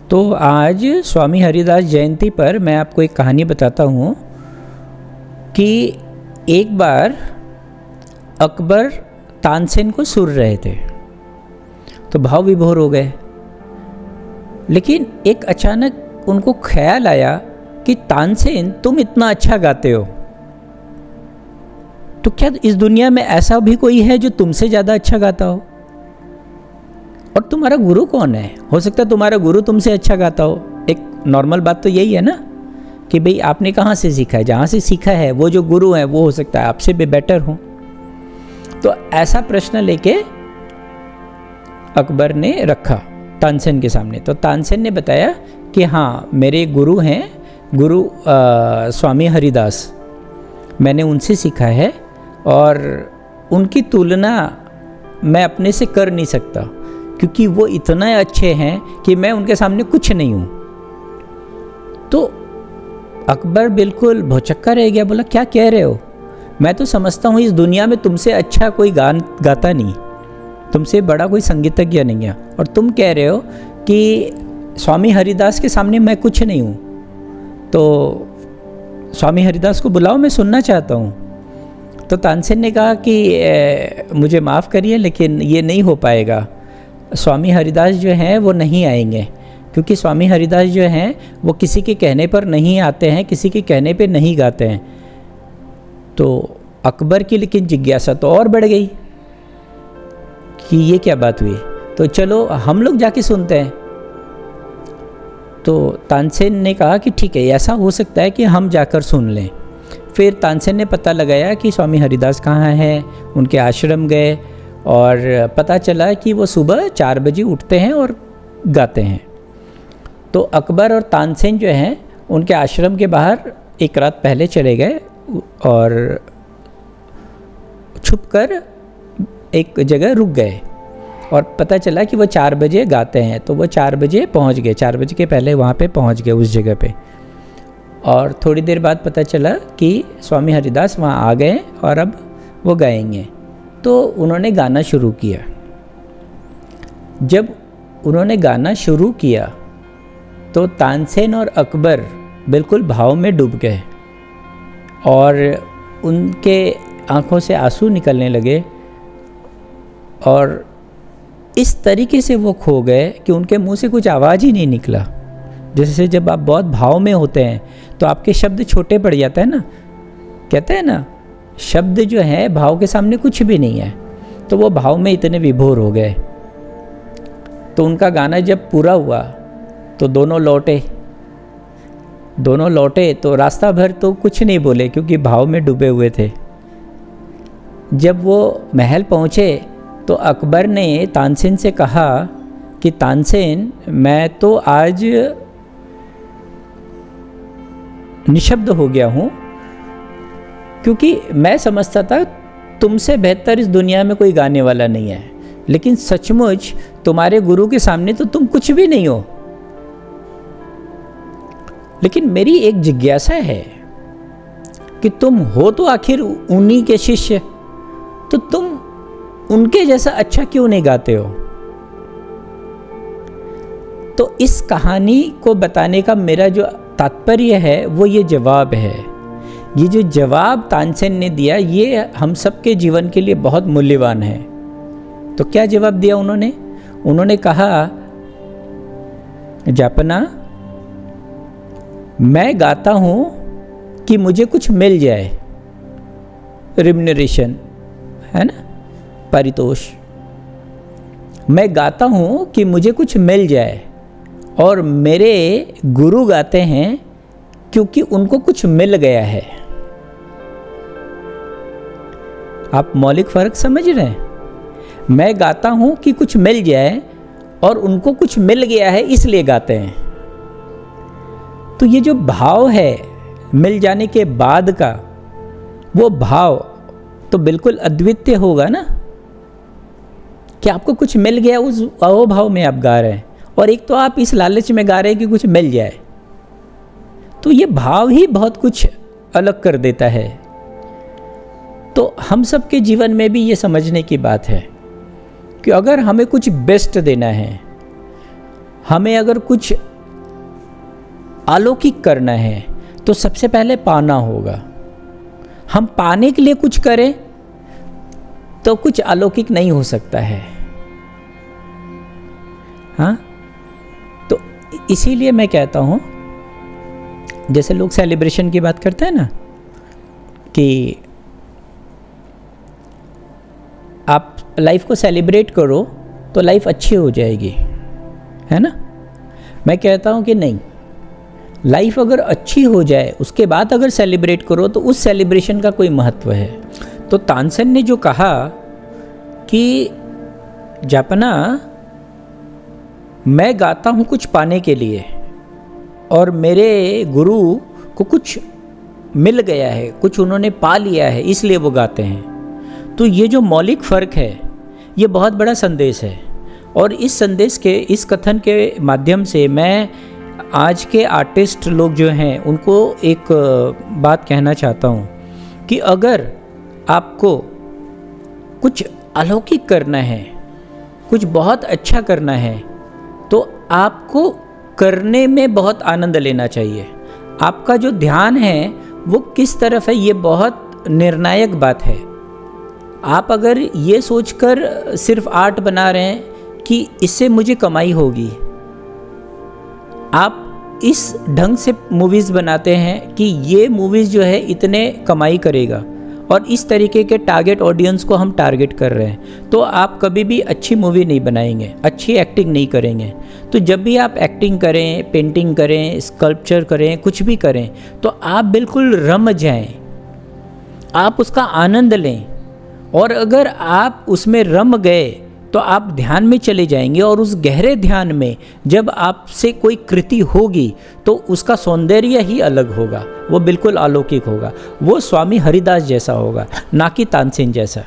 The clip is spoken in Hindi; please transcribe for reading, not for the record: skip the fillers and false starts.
तो आज स्वामी हरिदास जयंती पर मैं आपको एक कहानी बताता हूँ कि एक बार अकबर तानसेन को सुन रहे थे तो भाव विभोर हो गए। लेकिन एक अचानक उनको ख्याल आया कि तानसेन तुम इतना अच्छा गाते हो, तो क्या इस दुनिया में ऐसा भी कोई है जो तुमसे ज़्यादा अच्छा गाता हो? और तुम्हारा गुरु कौन है? हो सकता है तुम्हारा गुरु तुमसे अच्छा गाता हो। एक नॉर्मल बात तो यही है ना कि भाई आपने कहाँ से सीखा है, जहाँ से सीखा है वो जो गुरु हैं वो हो सकता है आपसे भी बेटर हो। तो ऐसा प्रश्न लेके अकबर ने रखा तानसेन के सामने। तो तानसेन ने बताया कि हाँ, मेरे गुरु हैं, गुरु स्वामी हरिदास, मैंने उनसे सीखा है और उनकी तुलना मैं अपने से कर नहीं सकता क्योंकि वो इतना अच्छे हैं कि मैं उनके सामने कुछ नहीं हूँ। तो अकबर बिल्कुल भौचक्का रह गया, बोला क्या कह रहे हो? मैं तो समझता हूँ इस दुनिया में तुमसे अच्छा कोई गाता नहीं, तुमसे बड़ा कोई संगीतज्ञ नहीं है, और तुम कह रहे हो कि स्वामी हरिदास के सामने मैं कुछ नहीं हूँ। तो स्वामी हरिदास को बुलाओ, मैं सुनना चाहता हूँ। तो तानसेन ने कहा कि मुझे माफ़ करिए लेकिन ये नहीं हो पाएगा, स्वामी हरिदास जो हैं वो नहीं आएंगे, क्योंकि स्वामी हरिदास जो हैं वो किसी के कहने पर नहीं आते हैं, किसी के कहने पे नहीं गाते हैं। तो अकबर की लेकिन जिज्ञासा तो और बढ़ गई कि ये क्या बात हुई, तो चलो हम लोग जाके सुनते हैं। तो तानसेन ने कहा कि ठीक है, ऐसा हो सकता है कि हम जाकर सुन लें। फिर तानसेन ने पता लगाया कि स्वामी हरिदास कहाँ हैं, उनके आश्रम गए और पता चला कि वो सुबह 4 बजे उठते हैं और गाते हैं। तो अकबर और तानसेन जो हैं उनके आश्रम के बाहर एक रात पहले चले गए और छुपकर एक जगह रुक गए और पता चला कि वो 4 बजे गाते हैं। तो वो 4 बजे पहुंच गए, 4 बजे के पहले वहाँ पे पहुंच गए उस जगह पे। और थोड़ी देर बाद पता चला कि स्वामी हरिदास वहाँ आ गए और अब वो गाएंगे। तो उन्होंने गाना शुरू किया। जब उन्होंने गाना शुरू किया तो तानसेन और अकबर बिल्कुल भाव में डूब गए और उनके आंखों से आंसू निकलने लगे और इस तरीके से वो खो गए कि उनके मुंह से कुछ आवाज़ ही नहीं निकला। जैसे जब आप बहुत भाव में होते हैं तो आपके शब्द छोटे पड़ जाते हैं ना, कहते हैं ना, शब्द जो है भाव के सामने कुछ भी नहीं है। तो वो भाव में इतने विभोर हो गए। तो उनका गाना जब पूरा हुआ तो दोनों लौटे तो रास्ता भर तो कुछ नहीं बोले क्योंकि भाव में डूबे हुए थे। जब वो महल पहुँचे तो अकबर ने तानसेन से कहा कि तानसेन, मैं तो आज निशब्द हो गया हूँ क्योंकि मैं समझता था तुमसे बेहतर इस दुनिया में कोई गाने वाला नहीं है, लेकिन सचमुच तुम्हारे गुरु के सामने तो तुम कुछ भी नहीं हो। लेकिन मेरी एक जिज्ञासा है कि तुम हो तो आखिर उन्हीं के शिष्य, तो तुम उनके जैसा अच्छा क्यों नहीं गाते हो? तो इस कहानी को बताने का मेरा जो तात्पर्य है वो ये जवाब है। ये जो जवाब तानसेन ने दिया ये हम सबके जीवन के लिए बहुत मूल्यवान है। तो क्या जवाब दिया उन्होंने? उन्होंने कहा, जापना, मैं गाता हूँ कि मुझे कुछ मिल जाए, रिम्यूनरेशन है ना, पारितोष। मैं गाता हूँ कि मुझे कुछ मिल जाए और मेरे गुरु गाते हैं क्योंकि उनको कुछ मिल गया है। आप मौलिक फ़र्क समझ रहे हैं? मैं गाता हूँ कि कुछ मिल जाए और उनको कुछ मिल गया है इसलिए गाते हैं। तो ये जो भाव है मिल जाने के बाद का, वो भाव तो बिल्कुल अद्वितीय होगा ना कि आपको कुछ मिल गया, उस अहोभाव में आप गा रहे हैं, और एक तो आप इस लालच में गा रहे हैं कि कुछ मिल जाए। तो ये भाव ही बहुत कुछ अलग कर देता है। तो हम सब के जीवन में भी ये समझने की बात है कि अगर हमें कुछ बेस्ट देना है, हमें अगर कुछ अलौकिक करना है तो सबसे पहले पाना होगा। हम पाने के लिए कुछ करें तो कुछ अलौकिक नहीं हो सकता है। हाँ, तो इसीलिए मैं कहता हूँ, जैसे लोग सेलिब्रेशन की बात करते हैं ना, कि आप लाइफ को सेलिब्रेट करो तो लाइफ अच्छी हो जाएगी, है ना। मैं कहता हूँ कि नहीं, लाइफ अगर अच्छी हो जाए उसके बाद अगर सेलिब्रेट करो तो उस सेलिब्रेशन का कोई महत्व है। तो तानसेन ने जो कहा कि जापना, मैं गाता हूँ कुछ पाने के लिए और मेरे गुरु को कुछ मिल गया है, कुछ उन्होंने पा लिया है, इसलिए वो गाते हैं। तो ये जो मौलिक फ़र्क है ये बहुत बड़ा संदेश है। और इस संदेश के, इस कथन के माध्यम से मैं आज के आर्टिस्ट लोग जो हैं उनको एक बात कहना चाहता हूँ कि अगर आपको कुछ अलौकिक करना है, कुछ बहुत अच्छा करना है, तो आपको करने में बहुत आनंद लेना चाहिए। आपका जो ध्यान है वो किस तरफ है, ये बहुत निर्णायक बात है। आप अगर ये सोचकर सिर्फ आर्ट बना रहे हैं कि इससे मुझे कमाई होगी, आप इस ढंग से मूवीज़ बनाते हैं कि ये मूवीज़ जो है इतने कमाई करेगा और इस तरीके के टारगेट ऑडियंस को हम टारगेट कर रहे हैं, तो आप कभी भी अच्छी मूवी नहीं बनाएंगे, अच्छी एक्टिंग नहीं करेंगे। तो जब भी आप एक्टिंग करें, पेंटिंग करें, स्कल्पचर करें, कुछ भी करें, तो आप बिल्कुल रम जाएं, आप उसका आनंद लें। और अगर आप उसमें रम गए तो आप ध्यान में चले जाएंगे, और उस गहरे ध्यान में जब आपसे कोई कृति होगी तो उसका सौंदर्य ही अलग होगा, वो बिल्कुल अलौकिक होगा, वो स्वामी हरिदास जैसा होगा, ना कि तानसेन जैसा।